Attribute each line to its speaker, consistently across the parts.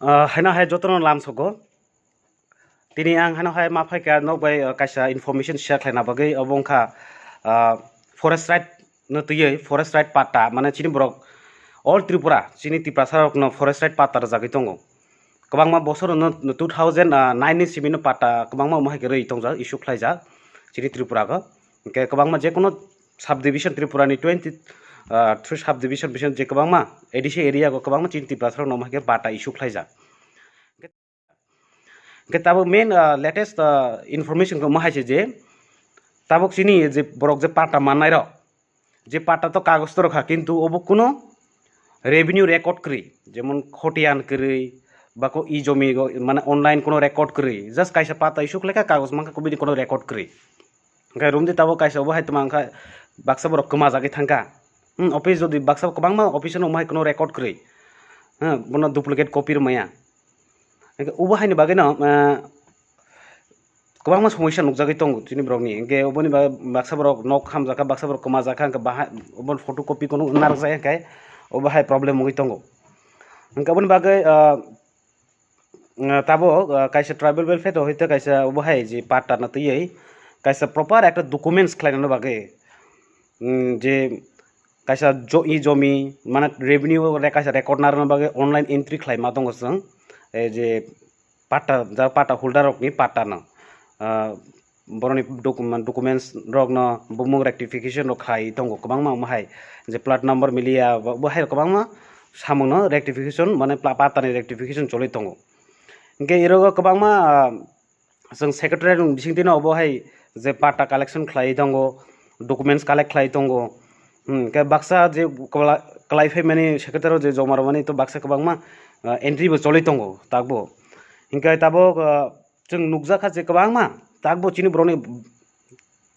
Speaker 1: Hena hai jotono lam sogo tini ang hena hai ma phai ka nok bai kaisa information share khlaina bagai obongkha forest right no tuyei forest right pata mane chini borok all Tripura chini Tripura no forest right pata jagui tongo kwbangma bosor no 2009 ni simi no pata kwbangma mohai ke rei tongja issue khlaijak chini Tripura go ke kwbangma je kono subdivision Tripura ni 23 subdivision bision je kwbangma ADC area go kwbangma chini Tripura no mohai ke pata issue khlaijak ke tabo main latest information ko mahai je tabok sini je borok je pata manai ro je pata to kagos to rakha kintu obo kuno revenue record kri jemon khotian kri bako e jomi go mane online kono record kri just kaisa pata isuk leka kagos mangka kubini kono record kri ngai rumdi tabo kaisa obo hai tumangka baksa borok kema jagi thangka office jodi baksa kobangma office no mahai kono record kri bono duplicate copy maya ubo hai ni bagai no kwbangma samosa nugjagui tongo chini borokni engke oboni baksa borok nok hamjaka baksa borok kema jaka engke bahai obon photocopy kono narjak engke obo hai problem mugui tongo engke oboni bagai tabo kaisa tribal welfare hoite kaisa obo hai je pata na tuyei kaisa proper একটা documents khlainano bagai je kaisa jomi মানে revenue kaisa record narno bagai online entry khlaima tongo jeng je pata ja pata holder rokni pata no boroni documents rok no bumung rectification rok khai tongo kwbangma mahai je plat number milia bo hai kwbangma samung no rectification mane pata ni rectification choli tongo engke irogo kwbangma जों secretary rung bisingtino obo hai je pata collection khlai tongo documents collect khlai tongo ke baksa je klaifai mani secretary je jomar mani to baksa kwbangma entry bo choli tongo takbo engke tabo जों नुकजाखा जे kwbangma takbo chini borokni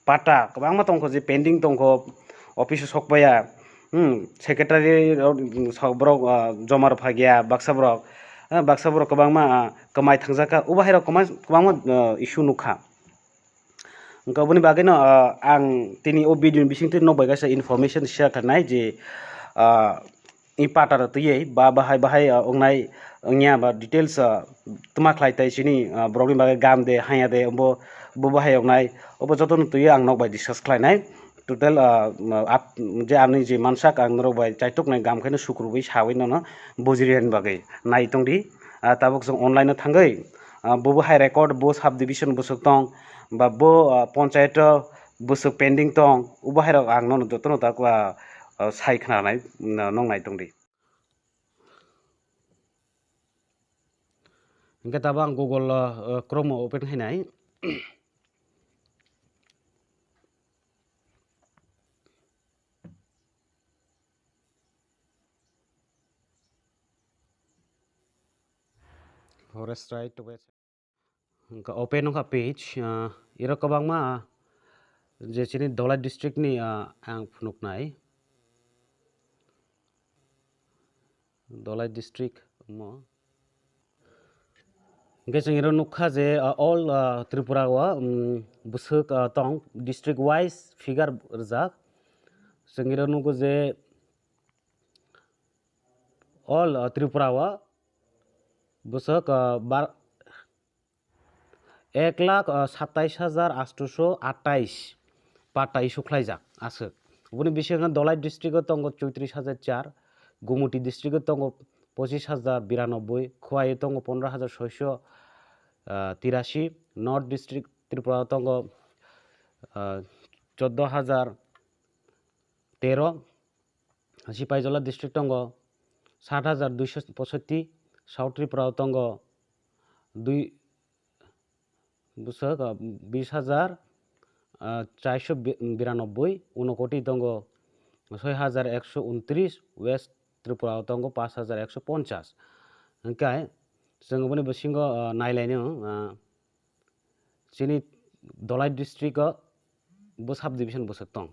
Speaker 1: pata kwbangma tongkho je pending tongkho office sokbaya secretary borok jomar phagya baksa borok kwbangma kamai thangjaka ubahai rok kwbangma issue nukha engka oboni bagui no ang tini o video bisingti nokbai kaisa information share khanai je i pata ro tuyei ba bahai ongnai ongnya ba details tuma khlai tai chini borokni bagai gam de haya de bo bahai ongnai obo jotono tuyei ang nokbai discuss khlainai total je ani je mansak ang nokbai chaitok nai gam khaino sukrubui sawi no bojirian bagai nai tongdi tabok jong online no thangai bo bahai record bo subdivision busuk tong ba bo panchayat busuk pending tong ubahai rok ang no jotono takwa sai khnanai nongnai tongdi engke tabang Google Chrome open hainai forest right engka open ongka page iro kwbangma je chini Dolai district ni ang phunuknai Dolai district mo engke जों iro nukha je all Tripura o busuk tong district wise figure rijak जों iro nugo je all Tripura o busuk 1,27,828 pata issue khlaijak asuk uboni bisingo Dolai district o tongo 34,004 Gumuti district o tongo 25,092 Khwai tongo 15,683 North district Tripura tongo 14,013 Sipaijala district tongo 7,265 South Tripura tongo 2 busuk 20,492 Unakoti tongo 6,129 West Tripura tongo 5,150 engkai जों oboni bisingo nailaino chini Dolai district o bo subdivision busuk tong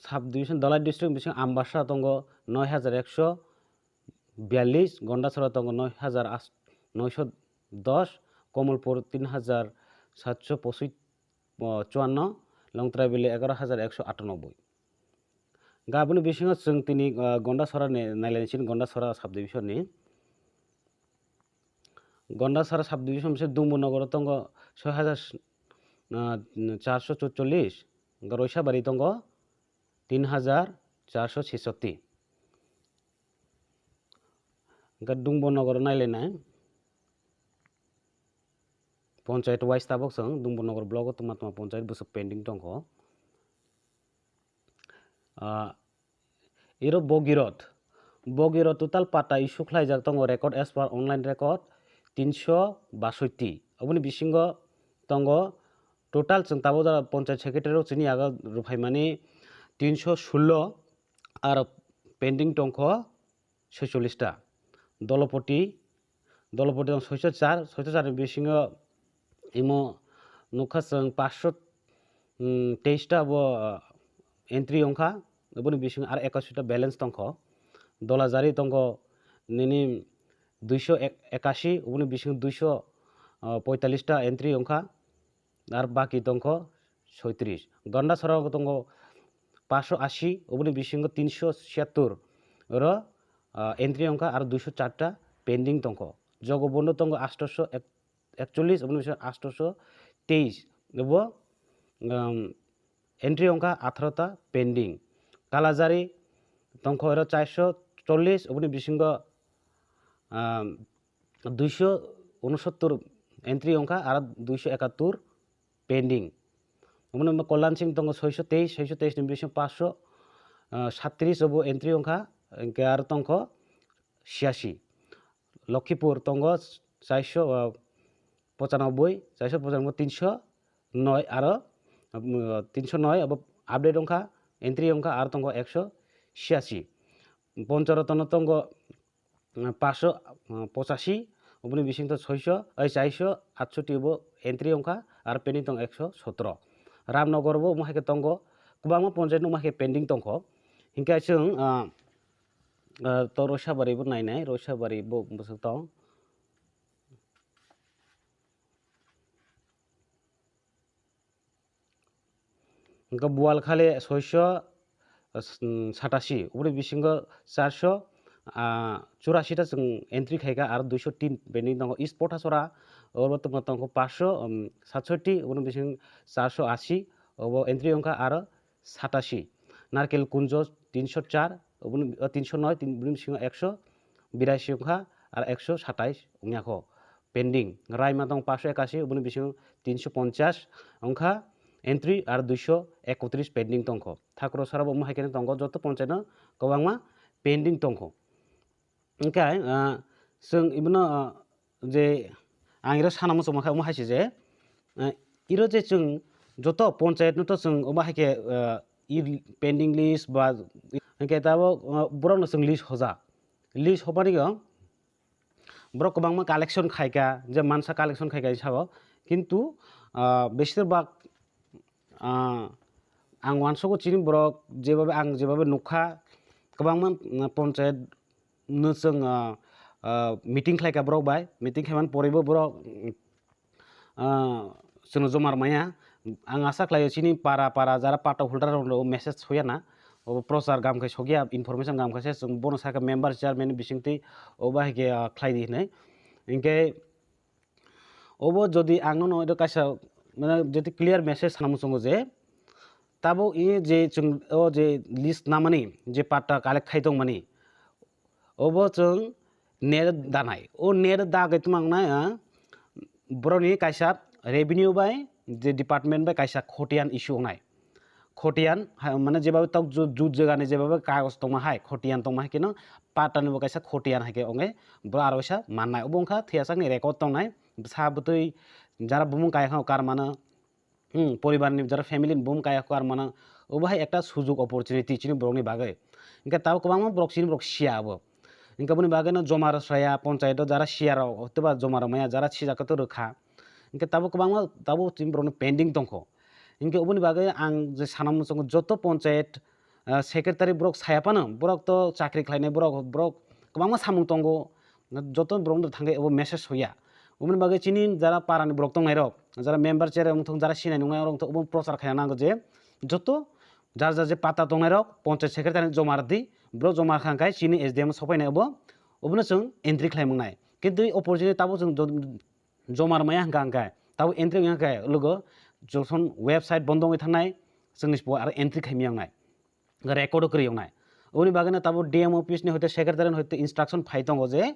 Speaker 1: subdivision Dolai district bising Ambassa tongo 9,142 Gondasara tongo 9,910 Komalpur 3,754 Longtraibili 11,198 गाबोन बिसिङाव जों दिनै गन्डासरा नायलायनोसै गन्डासरा साब डिभिजननि गन्डासरा साब division मोनसे दुम्बनगराव दङ 6444 रयसाबारि दङ 3466 दुम्बनगराव नायलायनाय panchayat wise ताबक जों दुम्बनगर ब्लक तमा पन्चायत बोसो पेंडिंग दङ इरो बगिरत टोटाल पाटा इशू खालायजाक दङ रेकर्ड एज पार अनलाइन रेकर्ड 362 अबनि बिसिंग दङ टोटाल जों ताबो पन्चायत सेक्रेटारि जोंनि आगा रुफायमानि 316 आरो पेंडिंग दङ 46 टा दलपति दं 604 बिसिंग इमो नुखा जों 523 टा वो एंट्री अंखा अबनि बिसिंग आरो 81 टा बैलेंस दङ दलाजारि दङ निनि 281 अबनि बिसिंग 245 टा एंट्री अंखा आरो बाकी दङ 36 गन्डासरा दङ 580 अबनि बिसिंग 376 र एंट्री अंखा आरो 204 टा पेंडिंग दङ जगबन्धु दङ 841 अबनि बिसिंग 823 एबो एंट्री अंखा 18 टा पेंडिंग कालाजारी दङ 440 अबनि बिसिंग 269 एंट्री अंखा आरो 271 पेंडिंग अबनि कल्याण सिंह दङ 623 नि बिसिंग 537 अबो एंट्री अंखा इनके आरो दङ 86 लखीपुर दङ 495 309 आरो 309 अब अपडेट अंखा एंट्री अंखा आरो दङ 186 पंचरत्न दङ 585 अबनि बिसिंग 468 अब एंट्री अंखा आरो पेंडिंग दङ 117 रामनगर बो माहाके दङ गोबां पंचायत माहाके पेंडिंग दङ हिंका जों तो रयसाबारि बो नायनाय रयसाबारि बो दं इनका बुआलखाले 687 अबनि बिसिंग 484 टा जों एंट्री खायगा आरो 203 पेंडिंग दङ इस्ट पटासरा और दङ 567 अबनि बिसिंग 480 अब एंट्री अंखा आरो 87 नारकेल कुंज 304 अबनि 309 अबनि बिसिंग 182 अंखा आरो 127 उन्याखो पेंडिंग रायमा दङ 581 अबनि बिसिंग 350 अंखा एंट्री आरो 231 पेंडिंग दङ ठाकुरसरा बो माहायके दङ जत पंचायत गोबांमा पेंडिंग दङ ओंखाय जों इबनो जे आंगिरो सानामो समाखा माहायसे जे इरो जे जों जत पंचायत न तो जों माहायके इ पेंडिंग लिस्ट बा ओंखाय दाबो बरन जों लिस्ट होजा लिस्ट होबानि बरक गोबांमा कालेक्शन खायगा जे मानसा कालेक्शन खायगा हिसाब किन्तु बेसिरभाग आं वानसखौ चिनि बरक जेबाबो नुखा गोबांमा पंचायत नो जों मीटिंग खालायगा बरक बाय मीटिंग खायमान परिबो बरक जों जमार माया आं आशा खालायो चिनि पारा जारा पाटा होल्डार मेसेज होयाना प्रचार गामखाय सगिया इनफरमेशन गामखायसे जों बनो साका मेम्बार चेयारमैन बिसिंति ओबाहिके खालायदि नै इनके ओबो जदि आंनो नयदो कायसा माने जदि क्लियर मेसेज सानामु जे ताबो ये जे जों ओ जे लिस्ट नामानि जे पाटा कालेक्ट खायदों मानि ओबो जों नेट दानाय ओ नेट दागै तुमांनाय बरनि कायसा revenue by J department bye कायसा खटियान issue होनाय खटियान माने जेबाबो तक जुत जगानि जेबाबो कागज तमा हाय खटियान तमा हाय किनो पाटानि बो कायसा खटियान हायके ओंगे ब्र आरोसा माननाय ओबंखा थेयासानि रेकर्ड तंनाय साबतै जारा बुमुं कायखा कार मानो परिवारनि जारा फैमिली बुम कायखा कार मानो ओबाहाय एकटा सुजुग अपरचुनिटी चिनि ब्रकनि बागै इनका ताव गोबां ब्रक चिनि ब्रक सियाबो इनका बुनि बागैनो जमार साया पंचायत जारा सियाराव हतबा जमार माया जारा सिजाखौथ रोखा इनका ताबो गोबां ताबो चिनि ब्रकनि पेंडिंग दंखो इनके उबनि बागै आं जे सानाम संग जत पंचायत सेक्रेटारि ब्रक सायापानो ब्रक तो चाकरी खालायनाय ब्रक गोबां सामुं दंगो जत ब्रक थांगे अब मेसेज होया उमन बागै चिनि जारा पारानि ब्रक दंनाय रक जारा मेम्बार चेयार उमथं जारा सिनाय नङा रक तो उबन प्रचार खाया नांगो जे जत जार जार जे पाता दंनाय रक पंचायत सेक्रेटारि जमा दी ब्रो जमा खांखाय चिनि एसडिएम सफायनाय अबनो जों एंट्रि खालामनाय किन्तु अपरचुनिटि ताबो जों जमा माया हांखाय ताबो एंट्रि हांखाय लोगो जसन वेबसाइट बन्दङै थानाय जोंनि आरो एंट्रि खालामनाय रेकर्ड करियावनाय उनि बागैनो ताबो डीएम ऑफिस नि होते सेक्रेटारि होते इंस्ट्रक्शन फाइ दङ जे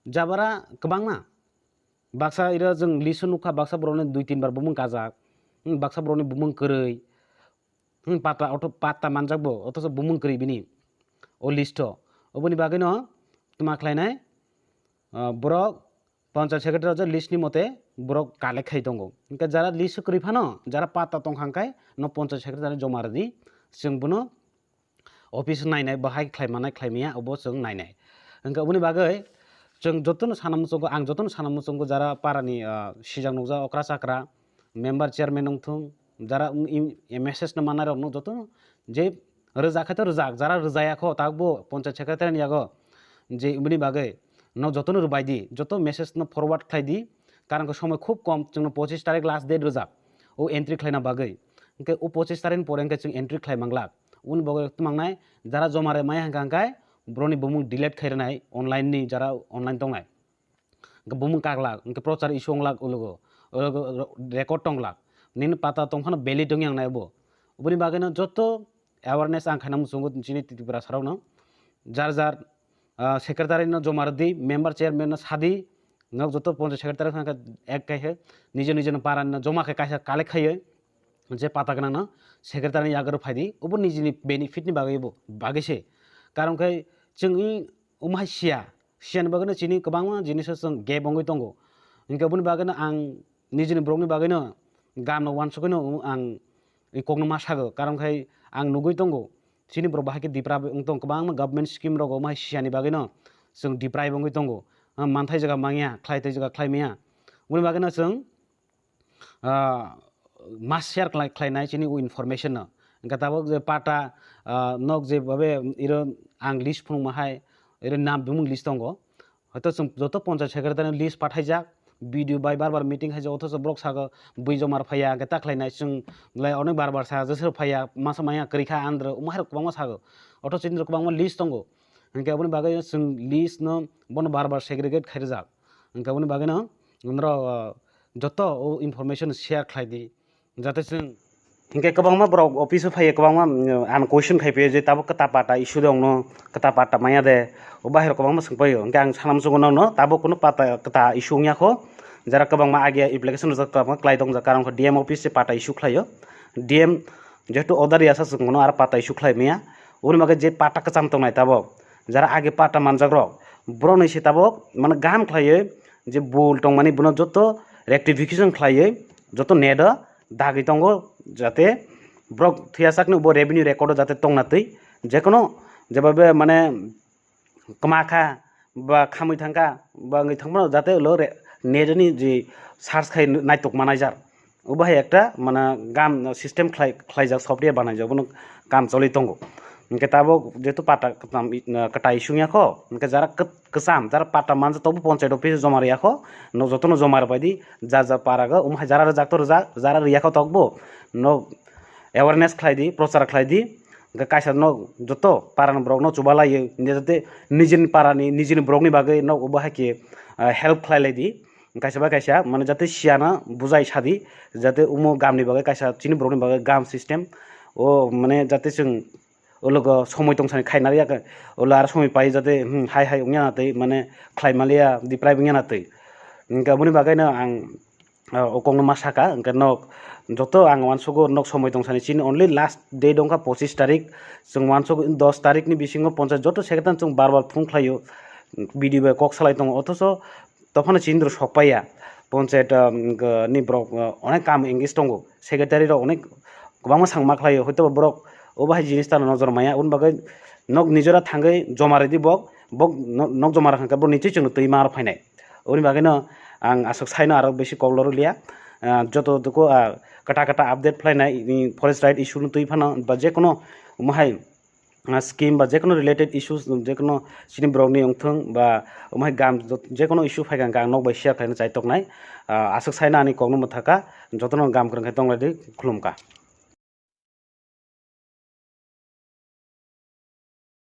Speaker 1: जाबारा गोबांना बाक्सा इरा जों लिस्ट नुखा बाक्सा बर'नि 2-3 बार बुमुं काजाक बाक्सा बर'नि बुमुं करै पाता अथ पाता मानजाकबो अथस बुमुं करै बिनि ओ लिस्ट अबनि बागैनो तुमा खलायनाय बरक पंचायत सेक्रेटारि जे लिस्ट नि मते बरक कालेक्ट खाइ दङ इनका जारा लिस्ट करै फानो जारा पाता तंखांखाय न पंचायत सेक्रेटारि जमा रदि जों बुनो ऑफिस नायनाय बाहाय खायमानाय खायमिया अबो जों नायनाय इनका उनि बागै जों जतन सानामुसंगो आं जतन सानामुसंगो Zara पारानि सिजां नगजा अक्रा साक्रा member chairman नंथुं Zara MSS न मानार न जतन जे रोजाखै तो रोजाक जारा रोजायाखो ताकबो पंचायत सेक्रेटारि यागो जे उनि बागै न जतन रुबायदि जत मेसेज न फरवार्ड खायदि कारण को समय खूब कम जों 25 तारिख लास्ट डेट रोजाक ओ एंट्री खायना बागै इनके ओ 25 तारिख परे जों एंट्री खायमांला उन बागै तुमांनाय जारा जमारे माय हांखांखाय ब्रनि बुमुं डिलीट खायरनाय ऑनलाइन नि जारा ऑनलाइन दंनाय बुमुं कागला इनके प्रचार इशू अंगलाक उलगो रेकॉर्ड टंगलाक निन पाता तंखानो बेलि दंग यांगनाय बो उबनि बागैनो जतो अवेयरनेस आं खायना मुसुंगो चिनि तितिपुरा सारावनो जार जार सेक्रेटारि न जमारदी मेम्बार चेयरमैन न सादी न जतो पंचायत सेक्रेटारि खानका एक काहे निजे निजे न पारा न जमा खाय कालेक्ट खायो जे पाता गना न सेक्रेटारि यागर फायदि उबो निजिनि बेनिफिट नि बागैबो बागैसे कारण खाय जोंनि उमाय सियान बागैनो चिनि गोबां जिनिस जों गे बंगै दंगो इनका बुनि बागैनो आं निजिनि ब्रगनि बागैनो गामनो वानसखैनो आं इकगनो मासागो कारण खाय आं नुगै दंगो चिनि ब्र बाहाके दिप्रा दं गोबां गभर्नमेंट स्कीम रगो माय सियानि बागैनो जों दिप्राय बंगै दंगो मानथाय जगा मांगिया खायथाय जगा खायमिया बुनि बागैनो जों मास शेयर खालायनाय चिनि इनफरमेशन इनका ताबो जे पाटा नक जे बाबे इरो आं लिस्ट फुं माहाय इरो नाम बुमुं लिस्ट दंगो हयतो जों जतो पंचायत सेक्रेटारि लिस्ट पाठायजाक वीडियो बाय बार मीटिंग है जो अथस ब्लक सागो बुई जमार फैया गेता खालायनाय जों लाय अनेक बार सा जसर फैया मासा माया करिखा आंद्र उमार गोबां सागो अथ चिन्द्र गोबां लिस्ट दंगो इनका बुनि बागै जों लिस्ट न बन बार सेग्रीगेट खायरजाक इनका बुनि बागैनो उनरो जतो इनफरमेशन शेयर खायदि जाते जों इनके गोबां ब्र ऑफिस फैयो गोबां आन क्वेश्चन खायफैयो जे ताबो कता पाटा इशू दं न कता पाटा माया दे ओ बाहेर गोबां सोंफैयो इनका आं सानाम जगन न ताबो कोनो पाटा कता इशू याखो जरा गोबां मा आगे एप्लीकेशन रजाक क्लाइ दं जा कारण को डीएम ऑफिस से पाटा इशू खायो डीएम जेतु ऑर्डर यासा जोंनो आरो पाटा इशू खायमिया उनि मागे जे पाटा कचाम तंनाय ताबो जरा आगे पाटा मानजाग्र ब्र नैसे ताबो माने गाहाम खायो जे बुल दं माने बुनो जतो रेक्टिफिकेशन खायो जतो नेड दागै दंगो जाते ब्रक थियासाकनो बो रेवेन्यू रेकॉर्ड जाते तंनातै जेकोनो जेबाबे माने कमाखा बा खामै थांका बा ngै थांबो जाते लो नेजनि जे सार्च खाय नायतक मानायजार उबाहाय एकटा माने गाम सिस्टेम खायजाक सफ्टवेयर बानायजाक बनो काम चलि दंगो इनके ताबो जेतु पाटा कटा इशू याखो इनके जरा कसाम जरा पाटा मानज तबो पंचायत ऑफिस जमा रियाखो न जतनो जमा बायदि जा जा पारागा उमहा जरा रजाक तो रजा जरा रियाखो तकबो न अवेयरनेस खायदि प्रचार खायदि कायसा न जतो पारान ब्रग न चुबालायो जाते निजिनि पारानि निजिनि ब्रगनि बागै न उबाहाके हेल्प खायलायदि कायसा माने जाते सियाना बुजाय सादि जाते उमो गामनि बागै कायसा चिनि ब्रगनि बागै गाम सिस्टेम ओ माने जाते जों ओलोग समय दंसानि खायनारिया ओला आरो समय पाइ जाते हाय हाय उन्यानातै माने खायमालिया दिप्राय उन्यानातै इनका बुनि बागैनो आं अकंनो मासाका इनका नक जतो आं वानसगो नक समय दंसानि चिनि ओनली लास्ट डे दंका 25 तारिख जों वानसगो 10 तारिख नि बिसिङो पंचायत जतो सेक्रेटारि जों बार फुं खायो वीडियो कक सालाय दं अथस तफानो चिन्द्र सकपाया पंचायत नि ब्रक अनेक काम एंगेज दंगो सेक्रेटारि रो अनेक गोबां सांमा खायो हयतो ब्रक ओबाहाय जिनिस तानो नजर माया उन बागै नक निजरा थांगै जमा रेदि बक नक जमा राखांका बो निचै जों तै मार फायनाय उनि बागैनो आं आसक साइनो आरो बेसि कलर लिया जतो दको कटा कटा अपडेट फ्लाइनाय फरेस्ट राइट इशू तै फानो बा जे कोनो उमाहाय स्कीम बा जे कोनो रिलेटेड इशूज जे कोनो सिनि ब्रगनि अंथों बा उमाहाय गाम जे कोनो इशू फायगां गां नक बाय शेयर खायनो चाइतकनाय आसक साइना आनि कगनो मथाका जतनो गाम क्रंखाय तंलायदि खुलुमका।